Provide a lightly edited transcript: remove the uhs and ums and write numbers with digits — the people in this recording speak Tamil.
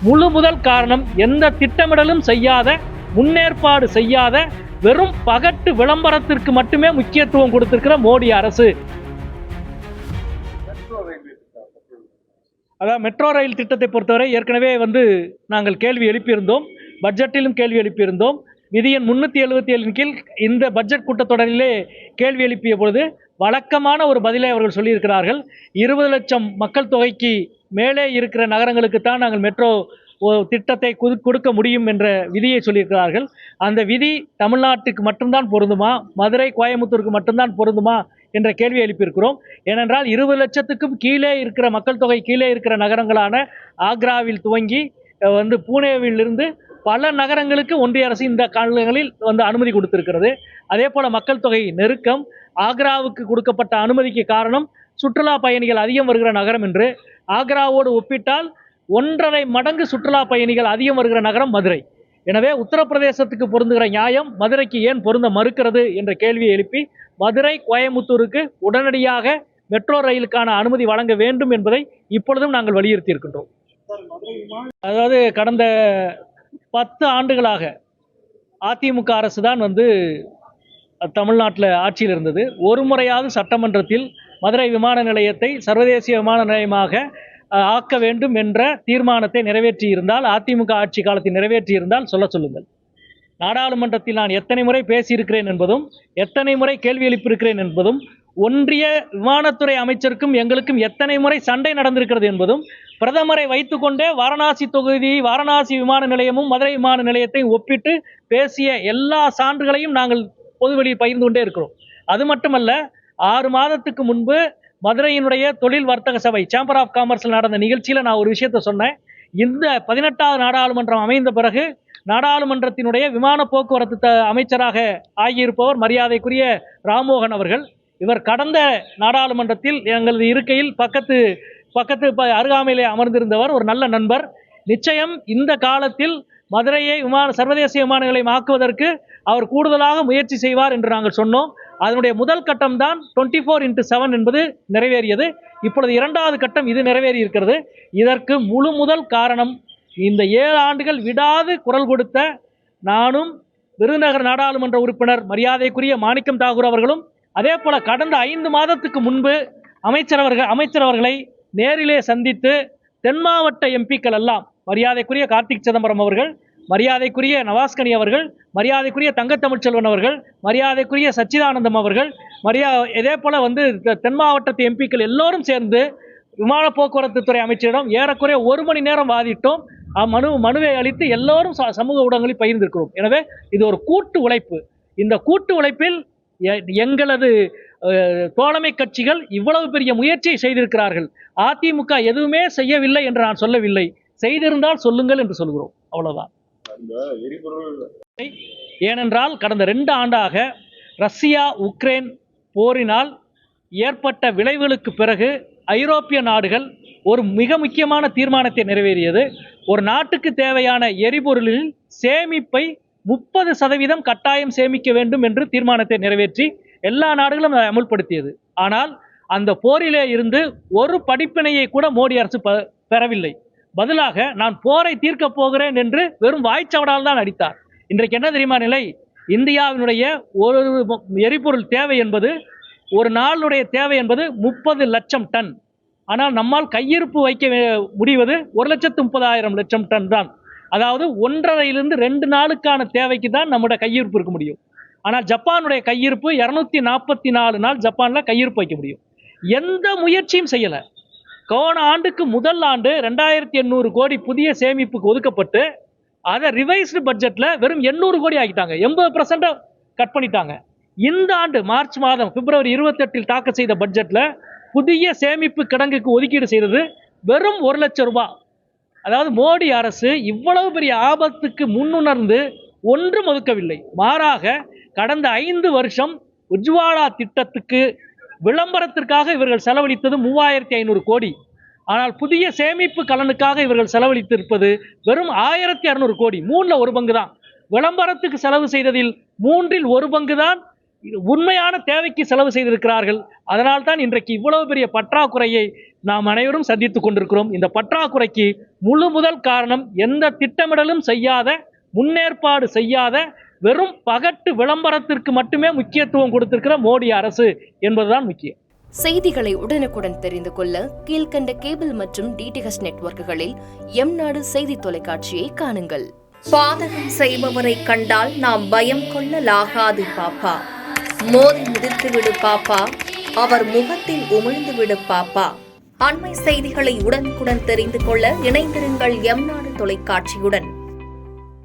முழு முதல் காரணம் எந்த திட்டமிடலும் செய்யாத, முன்னேற்பாடு செய்யாத, வெறும் பகட்டு விளம்பரத்திற்கு மட்டுமே முக்கியத்துவம் கொடுத்திருக்கிற மோடி அரசு. அதாவது மெட்ரோ ரயில் திட்டத்தை பொறுத்தவரை ஏற்கனவே நாங்கள் கேள்வி எழுப்பியிருந்தோம், பட்ஜெட்டிலும் கேள்வி எழுப்பியிருந்தோம். விதி எண் 377 கீழ் இந்த பட்ஜெட் கூட்டத்தொடரிலே கேள்வி எழுப்பிய பொழுது வழக்கமான ஒரு பதிலை அவர்கள் சொல்லியிருக்கிறார்கள். 20 லட்சம் மக்கள் தொகைக்கு மேலே இருக்கிற நகரங்களுக்கு தான் நாங்கள் மெட்ரோ திட்டத்தை கொடுக்க முடியும் என்ற விதியை சொல்லியிருக்கிறார்கள். அந்த விதி தமிழ்நாட்டுக்கு மட்டும்தான் பொருந்துமா, மதுரை கோயம்புத்தூருக்கு மட்டும்தான் பொருந்துமா என்ற கேள்வி எழுப்பியிருக்கிறோம். ஏனென்றால் 20 லட்சத்துக்கும் கீழே இருக்கிற மக்கள் தொகை கீழே இருக்கிற நகரங்களான ஆக்ராவில் துவங்கி பூனேவிலிருந்து பல நகரங்களுக்கு ஒன்றிய அரசு இந்த காலங்களில் அனுமதி கொடுத்திருக்கிறது. அதே போல மக்கள் தொகை நெருக்கம், ஆக்ராவுக்கு கொடுக்கப்பட்ட அனுமதிக்கு காரணம் சுற்றுலா பயணிகள் அதிகம் வருகிற நகரம் என்று. ஆக்ராவோடு ஒப்பிட்டால் 1.5 மடங்கு சுற்றுலா பயணிகள் அதிகம் வருகிற நகரம் மதுரை. எனவே உத்தரப்பிரதேசத்துக்கு பொருந்துகிற நியாயம் மதுரைக்கு ஏன் பொருந்த மறுக்கிறது என்ற கேள்வியை எழுப்பி மதுரை கோயம்புத்தூருக்கு உடனடியாக மெட்ரோ ரயிலுக்கான அனுமதி வழங்க வேண்டும் என்பதை இப்பொழுதும் நாங்கள் வலியுறுத்தி இருக்கின்றோம். அதாவது கடந்த 10 ஆண்டுகளாக அதிமுக அரசு தான் தமிழ்நாட்டில் ஆட்சியில் இருந்தது. ஒரு முறையாவது சட்டமன்றத்தில் மதுரை விமான நிலையத்தை சர்வதேச விமான நிலையமாக ஆக்க வேண்டும் என்ற தீர்மானத்தை நிறைவேற்றியிருந்தால், அதிமுக ஆட்சி காலத்தில் நிறைவேற்றியிருந்தால் சொல்லுங்கள். நாடாளுமன்றத்தில் நான் எத்தனை முறை பேசியிருக்கிறேன் என்பதும், எத்தனை முறை கேள்வி எழுப்பியிருக்கிறேன் என்பதும், ஒன்றிய விமானத்துறை அமைச்சருக்கும் எங்களுக்கும் எத்தனை முறை சண்டை நடந்திருக்கிறது என்பதும், பிரதமரை வைத்துக்கொண்டே வாரணாசி தொகுதி, வாரணாசி விமான நிலையமும் மதுரை விமான நிலையத்தையும் ஒப்பிட்டு பேசிய எல்லா சான்றுகளையும் நாங்கள் பொதுவெளியில் பகிர்ந்து கொண்டே இருக்கிறோம். அது மட்டுமல்ல, 6 மாதத்துக்கு முன்பு மதுரையினுடைய தொழில் வர்த்தக சபை சேம்பர் ஆஃப் காமர்ஸில் நடந்த நிகழ்ச்சியில் நான் ஒரு விஷயத்தை சொன்னேன். இந்த 18வது நாடாளுமன்றம் அமைந்த பிறகு நாடாளுமன்றத்தினுடைய விமான போக்குவரத்து அமைச்சராக ஆகியிருப்பவர் மரியாதைக்குரிய ராம்மோகன் அவர்கள். இவர் கடந்த நாடாளுமன்றத்தில் எங்களது இருக்கையில் பக்கத்து அருகாமையிலே அமர்ந்திருந்தவர், ஒரு நல்ல நண்பர். நிச்சயம் இந்த காலத்தில் மதுரையை சர்வதேச விமான நிலையம் ஆக்குவதற்கு அவர் கூடுதலாக முயற்சி செய்வார் என்று நாங்கள் சொன்னோம். அதனுடைய முதல் கட்டம் தான் 24x7 என்பது நிறைவேறியது. இப்பொழுது 2வது கட்டம் இது நிறைவேறி இருக்கிறது. இதற்கு முழு முதல் காரணம் இந்த 7 ஆண்டுகள் விடாது குரல் கொடுத்த நானும், விருதுநகர் நாடாளுமன்ற உறுப்பினர் மரியாதைக்குரிய மாணிக்கம் தாகூர் அவர்களும், அதே போல கடந்த 5 மாதத்துக்கு முன்பு அமைச்சர் அவர்களை நேரிலே சந்தித்து தென் மாவட்ட எம்பிக்கள் எல்லாம், மரியாதைக்குரிய கார்த்திக் சிதம்பரம் அவர்கள், மரியாதைக்குரிய நவாஸ்கனி அவர்கள், மரியாதைக்குரிய தங்கத்தமிழ்ச்செல்வன் அவர்கள், மரியாதைக்குரிய சச்சிதானந்தம் அவர்கள், இதே போல தென் மாவட்டத்து எம்பிக்கள் எல்லோரும் சேர்ந்து விமான போக்குவரத்து துறை அமைச்சரிடம் ஏறக்குறைய 1 மணி நேரம் வாதிட்டோம். மனுவை அளித்து எல்லோரும் சமூக ஊடகங்களில் பகிர்ந்திருக்கிறோம். எனவே இது ஒரு கூட்டு உழைப்பு. இந்த கூட்டு உழைப்பில் எங்களது தோழமை கட்சிகள் இவ்வளவு பெரிய முயற்சியை செய்திருக்கிறார்கள். அதிமுக எதுவுமே செய்யவில்லை என்று நான் சொல்லவில்லை. செய்திருந்தால் சொல்லுங்கள் என்று சொல்கிறோம். அவ்வளவுதான். ஏனென்றால் கடந்த 2 ஆண்டாக ரஷ்யா உக்ரைன் போரினால் ஏற்பட்ட விளைவுகளுக்கு பிறகு ஐரோப்பிய நாடுகள் ஒரு மிக முக்கியமான தீர்மானத்தை நிறைவேறியது. ஒரு நாட்டுக்கு தேவையான எரிபொருளில் சேமிப்பை 30% கட்டாயம் சேமிக்க வேண்டும் என்று தீர்மானத்தை நிறைவேற்றி எல்லா நாடுகளும் அதை அமுல்படுத்தியது. ஆனால் அந்த போரிலே இருந்து ஒரு படிப்பினையை கூட மோடி அரசு பெறவில்லை. பதிலாக நான் போரை தீர்க்க போகிறேன் என்று வெறும் வாய்ச்சவடால் தான் அடித்தார். இன்றைக்கு என்ன தெரியுமா நிலை? இந்தியாவினுடைய ஒரு எரிபொருள் தேவை என்பது, ஒரு நாளுடைய தேவை என்பது 30 லட்சம் டன். ஆனால் நம்மால் கையிருப்பு வைக்க முடிவது 1,30,000 டன் தான். அதாவது 1.5லிருந்து 2 நாளுக்கான தேவைக்கு தான் நம்முடைய கையிருப்பு இருக்க முடியும். ஆனால் ஜப்பானுடைய கையிருப்பு 244 நாள் ஜப்பானில் கையிருப்பு வைக்க முடியும். எந்த முயற்சியும் செய்யலை. போன ஆண்டுக்கு முதல் ஆண்டு 2800 கோடி புதிய சேமிப்புக்கு ஒதுக்கப்பட்டு அதை ரிவைஸ்டு பட்ஜெட்டில் வெறும் 800 கோடி ஆக்கிட்டாங்க. 80% கட் பண்ணிட்டாங்க. இந்த ஆண்டு மார்ச் மாதம் பிப்ரவரி 28 தாக்கல் செய்த பட்ஜெட்டில் புதிய சேமிப்பு கிடங்குக்கு ஒதுக்கீடு செய்தது வெறும் 1 லட்சம் ரூபாய். அதாவது மோடி அரசு இவ்வளவு பெரிய ஆபத்துக்கு முன்னுணர்ந்து ஒன்றும் ஒதுக்கவில்லை. மாறாக கடந்த 5 வருஷம் உஜ்வாலா திட்டத்துக்கு விளம்பரத்திற்காக இவர்கள் செலவழித்தது 3500 கோடி. ஆனால் புதிய சேமிப்பு கலனுக்காக இவர்கள் செலவழித்திருப்பது வெறும் 1600 கோடி. 3ல் 1 பங்கு தான். விளம்பரத்துக்கு செலவு செய்ததில் 3ல் 1 பங்கு தான் உண்மையான தேவைக்கு செலவு செய்திருக்கிறார்கள். அதனால்தான் இன்றைக்கு இவ்வளவு பெரிய பற்றாக்குறையை நாம் அனைவரும் சந்தித்துக் கொண்டிருக்கிறோம். இந்த பற்றாக்குறைக்கு முதல் காரணம் எந்த திட்டமிடலும் செய்யாத, முன்னேற்பாடு செய்யாத, வெறும் பகட்டு விளம்பரத்திற்கு மட்டுமே முக்கியத்துவம் கொடுத்திருக்கிற மோடி அரசு என்பதுதான் முக்கியம். செய்திகளை உடனுக்குடன் தெரிந்து கொள்ள கீழ்கண்ட கேபிள் மற்றும் டிடிஎச் நெட்வொர்க்குகளில் எம்நாடு செய்தி தொலைக்காட்சியை காணுங்கள். பாதகம் செய்பவரை கண்டால் நாம் பயம் கொள்ளலாகாது பாப்பா. மோதி மிதித்துவிடு பாப்பா, அவர் முகத்தில் உமிழ்ந்துவிடு பாப்பா. அண்மை செய்திகளை உடனுக்குடன் தெரிந்து கொள்ள இணைந்திருங்கள் எம்நாடு தொலைக்காட்சியுடன்.